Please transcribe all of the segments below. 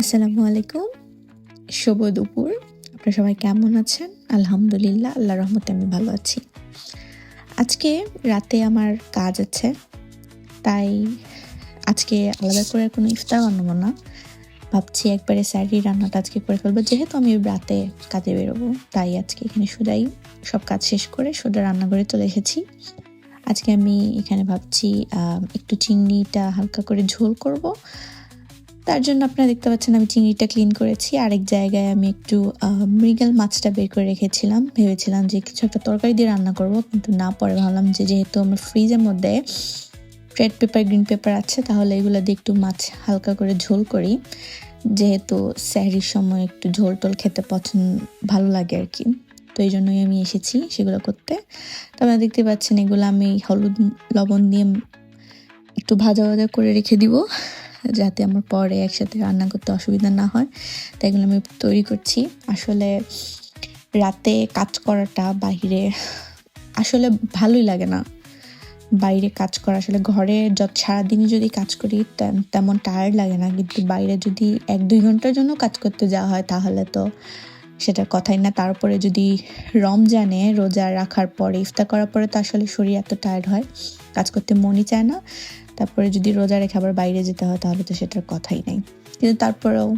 আসসালামু আলাইকুম। শুভ দুপুর। আপনারা সবাই কেমন আছেন? আলহামদুলিল্লাহ, আল্লাহর রহমতে আমি ভালো আছি। আজকে রাতে আমার কাজ আছে। তাই আজকে আলাদা করে কোনো ইফতার বানাবো না। ভাবছি একবারে সেহরির রান্নাটা আজকে করে ফেলবো। যেহেতু আমি রাতে কাজে বেরোবো, তাই আজকে এখানে সোজাই সব কাজ শেষ করে সোজা রান্নাঘরে চলে এসেছি। আজকে আমি এখানে ভাবছি একটু চিংড়িটা হালকা করে ঝোল করব। তার জন্য আপনারা দেখতে পাচ্ছেন আমি চিংড়িটা ক্লিন করেছি। আরেক জায়গায় আমি একটু মৃগেল মাছটা বের করে রেখেছিলাম। ভেবেছিলাম যে কিছু একটা তরকারি দিয়ে রান্না করব, কিন্তু না, পরে ভাবলাম যে যেহেতু আমার ফ্রিজের মধ্যে রেড পেপার গ্রিন পেপার আছে, তাহলে এগুলো দিয়ে একটু মাছ হালকা করে ঝোল করি। যেহেতু সেহরির সময় একটু ঝোল টোল খেতে ভালো লাগে আর কি। তো এই জন্যই আমি এসেছি সেগুলো করতে। তো আপনারা দেখতে পাচ্ছেন এগুলো আমি হলুদ লবণ দিয়ে একটু ভাজা ভাজা করে রেখে দিব, যাতে আমার পরে একসাথে রান্না করতে অসুবিধা না হয়। তাই এগুলো আমি তৈরি করছি। আসলে রাতে কাজ করাটা বাইরে আসলে ভালোই লাগে না। বাইরে কাজ করা আসলে ঘরে সারাদিনই যদি কাজ করি তেমন টায়ার্ড লাগে না, কিন্তু বাইরে যদি 1-2 ঘন্টার জন্য কাজ করতে যাওয়া হয় তাহলে তো সেটার কথাই না। তারপরে যদি রমজানে রোজা রাখার পরে ইফতার করার পরে তো আসলে শরীর এত টায়ার্ড হয়, কাজ করতে মনই চায় না। তারপরে যদি রোজা রেখে আবার বাইরে যেতে হয় তাহলে তো সেটার কথাই নেই। কিন্তু তারপরেও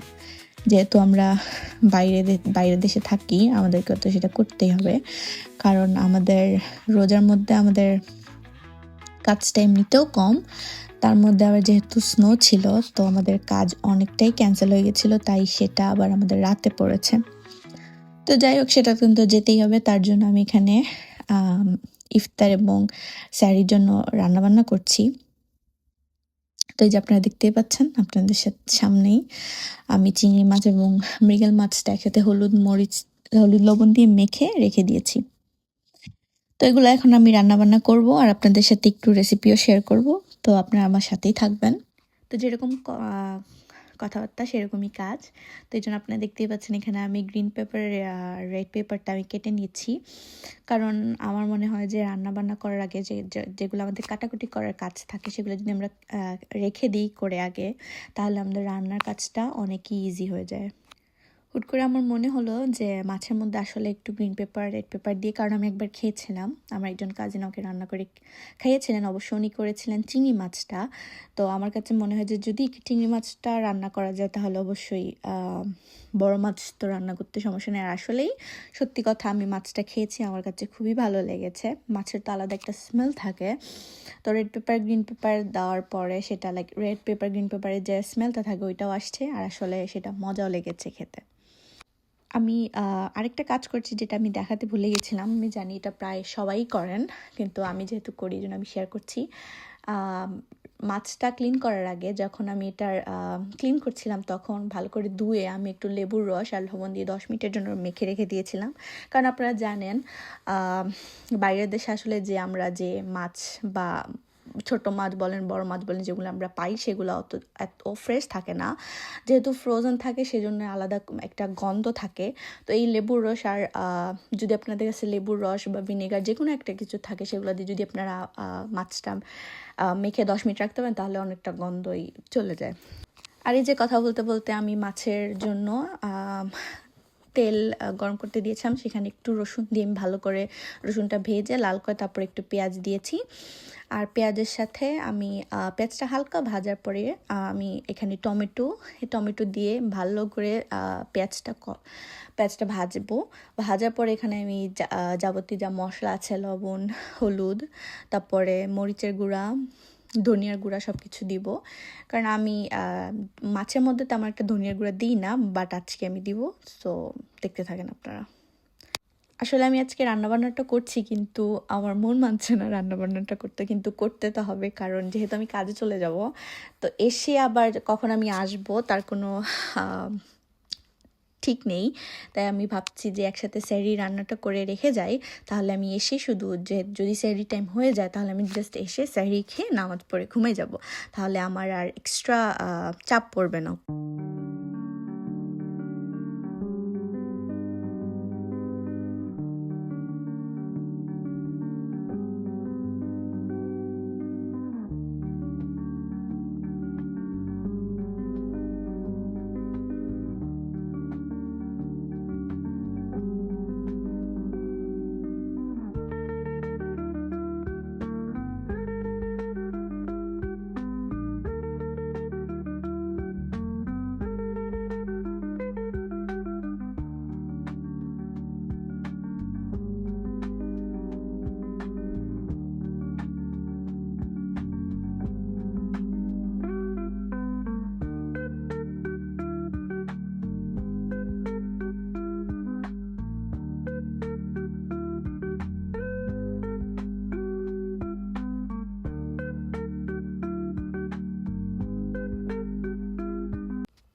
যেহেতু আমরা বাইরের দেশে থাকি, আমাদেরকে তো সেটা করতেই হবে। কারণ আমাদের রোজার মধ্যে আমাদের কাজটা এমনিতেও কম, তার মধ্যে আবার যেহেতু স্নো ছিল, তো আমাদের কাজ অনেকটাই ক্যান্সেল হয়ে গেছিলো, তাই সেটা আবার আমাদের রাতে পড়েছে। তো যাই হোক, সেটা কিন্তু যেতেই হবে। তার জন্য আমি এখানে ইফতার এবং সেহরির জন্য রান্নাবান্না করছি। তো এই যে আপনারা দেখতেই পাচ্ছেন, আপনাদের সামনেই আমি চিংড়ি মাছ এবং মৃগেল মাছটা একসাথে হলুদ লবণ দিয়ে মেখে রেখে দিয়েছি। তো এগুলো এখন আমি রান্নাবান্না করব আর আপনাদের সাথে একটু রেসিপিও শেয়ার করব। তো আপনারা আমার সাথেই থাকবেন। তো যেরকম কথাবার্তা সেরকমই কাজ। তো এই জন্য আপনারা দেখতেই পাচ্ছেন এখানে আমি গ্রিন পেপার রেড পেপারটা আমি কেটে নিচ্ছি। কারণ আমার মনে হয় যে রান্না বান্না করার আগে যেগুলো আমাদের কাটাকুটি করার কাজ থাকে, সেগুলো যদি আমরা রেখে দিই করে আগে, তাহলে আমাদের রান্নার কাজটা অনেকই ইজি হয়ে যায়। হুট করে আমার মনে হলো যে মাছের মধ্যে আসলে একটু গ্রিন পেপার রেড পেপার দিয়ে, কারণ আমি একবার খেয়েছিলাম, আমার একজন কাজিন ওকে রান্না করে খাইয়েছিলেন, অবশ্য উনি করেছিলেন চিংড়ি মাছটা। তো আমার কাছে মনে হয় যে যদি চিংড়ি মাছটা রান্না করা যায় তাহলে অবশ্যই বড় মাছ তো রান্না করতে সমস্যা নেই। আর আসলেই সত্যি কথা, আমি মাছটা খেয়েছি, আমার কাছে খুবই ভালো লেগেছে। মাছের তো আলাদা একটা স্মেল থাকে। তো রেড পেপার গ্রিন পেপার দেওয়ার পরে সেটা রেড পেপার গ্রিন পেপারের যে স্মেলটা থাকে ওইটাও আসছে, আর আসলে সেটা মজাও লেগেছে খেতে। আমি আরেকটা কাজ করছি যেটা আমি দেখাতে ভুলে গেছিলাম। আমি জানি এটা প্রায় সবাই করেন, কিন্তু আমি যেহেতু করি এই জন্য আমি শেয়ার করছি। মাছটা ক্লিন করার আগে যখন আমি এটার ক্লিন করছিলাম, তখন ভালো করে ধুয়ে আমি একটু লেবুর রস আর লবণ দিয়ে 10 মিনিটের জন্য মেখে রেখে দিয়েছিলাম। কারণ আপনারা জানেন বাইরের দেশে আসলে যে আমরা যে মাছ বা ছোট মাছ বলেন বড় মাছ বলেন যেগুলো আমরা পাই, সেগুলো এত ফ্রেশ থাকে না। যেহেতু ফ্রোজেন থাকে সেজন্য আলাদা একটা গন্ধ থাকে। তো এই লেবুর রস আর যদি আপনাদের কাছে লেবুর রস বা ভিনেগার যে কোনো একটা কিছু থাকে, সেগুলো দিয়ে যদি আপনারা মাছটা মেখে 10 মিনিট রাখতে পারেন, তাহলে অনেকটা গন্ধই চলে যায়। আর এই যে কথা বলতে বলতে আমি মাছের জন্য তেল গরম করতে দিয়েছিলাম, সেখানে একটু রসুন দিয়ে আমি ভালো করে রসুনটা ভেজে লাল করে তারপর একটু পেঁয়াজ দিয়েছি। আর পেঁয়াজের সাথে আমি পেঁয়াজটা হালকা ভাজার পরে আমি এখানে টমেটো দিয়ে ভালো করে পেঁয়াজটা ভাজার পরে এখানে আমি যাবতীয় যা মশলা আছে, লবণ, হলুদ, তারপরে মরিচের গুঁড়া, ধনিয়ার গুঁড়া সব কিছু দিব। কারণ আমি মাছের মধ্যে তেমন একটা ধনিয়ার গুঁড়া দিই না, বাট আজকে আমি দিব। সো দেখতে থাকেন আপনারা। আসলে আমি আজকে রান্নাবান্নাটা করছি, কিন্তু আমার মন মানছে না রান্নাবান্নাটা করতে, কিন্তু করতে তো হবে, কারণ যেহেতু আমি কাজে চলে যাব। তো এসে আবার কখন আমি আসব তার কোনো ঠিক নেই। তাই আমি ভাবছি যে একসাথে সেহরি রান্নাটা করে রেখে যাই, তাহলে আমি এসে শুধু যদি সেহরি টাইম হয়ে যায় তাহলে আমি জাস্ট এসে সেহরি খেয়ে নামাজ পড়ে ঘুমিয়ে যাব, তাহলে আমার আর এক্সট্রা চাপ পড়বে না।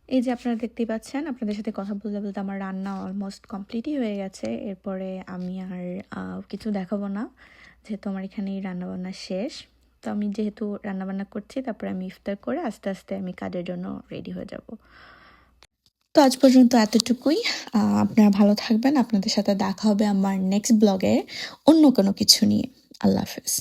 এই যে আপনারা দেখতেই পাচ্ছেন, আপনাদের সাথে কথা বলতে বলতে আমার রান্না অলমোস্ট কমপ্লিটই হয়ে গেছে। এরপরে আমি আর কিছু দেখাবো না, যেহেতু আমার এখানেই রান্নাবান্না শেষ। তো আমি যেহেতু রান্নাবান্না করছি, তারপরে আমি ইফতার করে আস্তে আস্তে আমি কাজের জন্য রেডি হয়ে যাব। তো আজ পর্যন্ত এতটুকুই। আপনারা ভালো থাকবেন। আপনাদের সাথে দেখা হবে আমার নেক্সট ব্লগে অন্য কোনো কিছু নিয়ে। আল্লাহ হাফেজ।